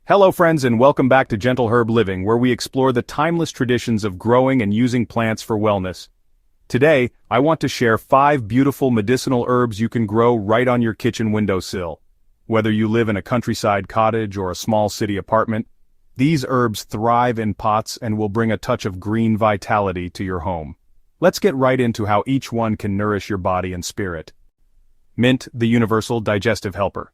Hello friends and welcome back to Gentle Herb Living, where we explore the timeless traditions of growing and using plants for wellness. Today, I want to share 5 beautiful medicinal herbs you can grow right on your kitchen windowsill. Whether you live in a countryside cottage or a small city apartment, these herbs thrive in pots and will bring a touch of green vitality to your home. Let's get right into how each one can nourish your body and spirit. Mint, the universal digestive helper.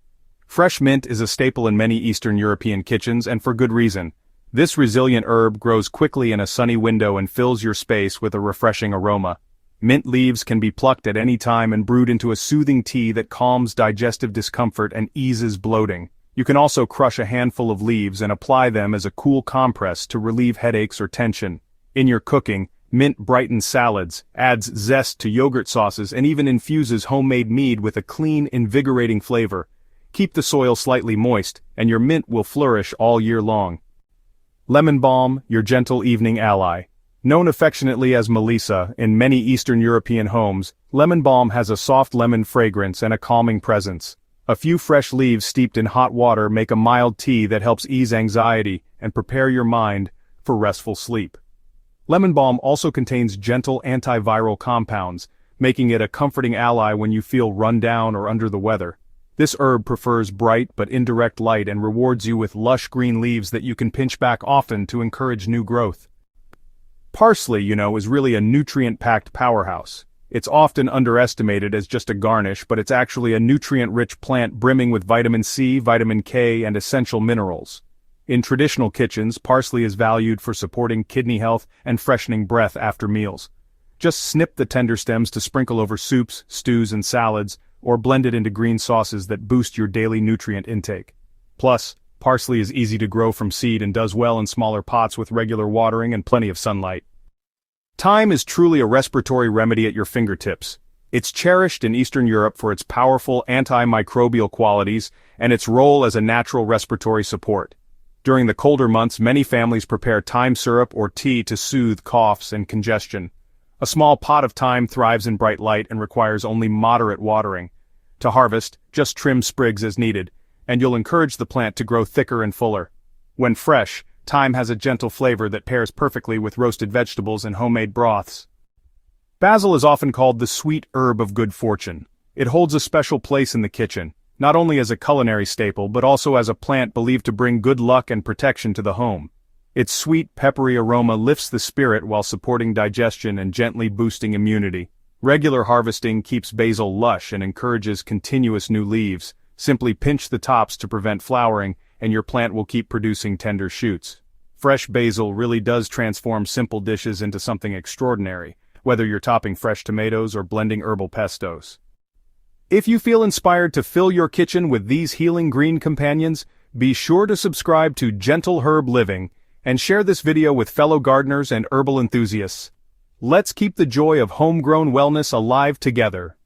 Fresh mint is a staple in many Eastern European kitchens, and for good reason. This resilient herb grows quickly in a sunny window and fills your space with a refreshing aroma. Mint leaves can be plucked at any time and brewed into a soothing tea that calms digestive discomfort and eases bloating. You can also crush a handful of leaves and apply them as a cool compress to relieve headaches or tension. In your cooking, mint brightens salads, adds zest to yogurt sauces, and even infuses homemade mead with a clean, invigorating flavor. Keep the soil slightly moist, and your mint will flourish all year long. Lemon balm, your gentle evening ally. Known affectionately as Melissa in many Eastern European homes, lemon balm has a soft lemon fragrance and a calming presence. A few fresh leaves steeped in hot water make a mild tea that helps ease anxiety and prepare your mind for restful sleep. Lemon balm also contains gentle antiviral compounds, making it a comforting ally when you feel run down or under the weather. This herb prefers bright but indirect light and rewards you with lush green leaves that you can pinch back often to encourage new growth. Parsley, is really a nutrient-packed powerhouse. It's often underestimated as just a garnish, but it's actually a nutrient-rich plant brimming with vitamin C, vitamin K, and essential minerals. In traditional kitchens, parsley is valued for supporting kidney health and freshening breath after meals. Just snip the tender stems to sprinkle over soups, stews, and salads, or blend it into green sauces that boost your daily nutrient intake. Plus, parsley is easy to grow from seed and does well in smaller pots with regular watering and plenty of sunlight. Thyme is truly a respiratory remedy at your fingertips. It's cherished in Eastern Europe for its powerful antimicrobial qualities and its role as a natural respiratory support. During the colder months, many families prepare thyme syrup or tea to soothe coughs and congestion. A small pot of thyme thrives in bright light and requires only moderate watering. To harvest, just trim sprigs as needed, and you'll encourage the plant to grow thicker and fuller. When fresh, thyme has a gentle flavor that pairs perfectly with roasted vegetables and homemade broths. Basil is often called the sweet herb of good fortune. It holds a special place in the kitchen, not only as a culinary staple but also as a plant believed to bring good luck and protection to the home. Its sweet, peppery aroma lifts the spirit while supporting digestion and gently boosting immunity. Regular harvesting keeps basil lush and encourages continuous new leaves. Simply pinch the tops to prevent flowering, and your plant will keep producing tender shoots. Fresh basil really does transform simple dishes into something extraordinary, whether you're topping fresh tomatoes or blending herbal pestos. If you feel inspired to fill your kitchen with these healing green companions, be sure to subscribe to Gentle Herb Living, and share this video with fellow gardeners and herbal enthusiasts. Let's keep the joy of homegrown wellness alive together.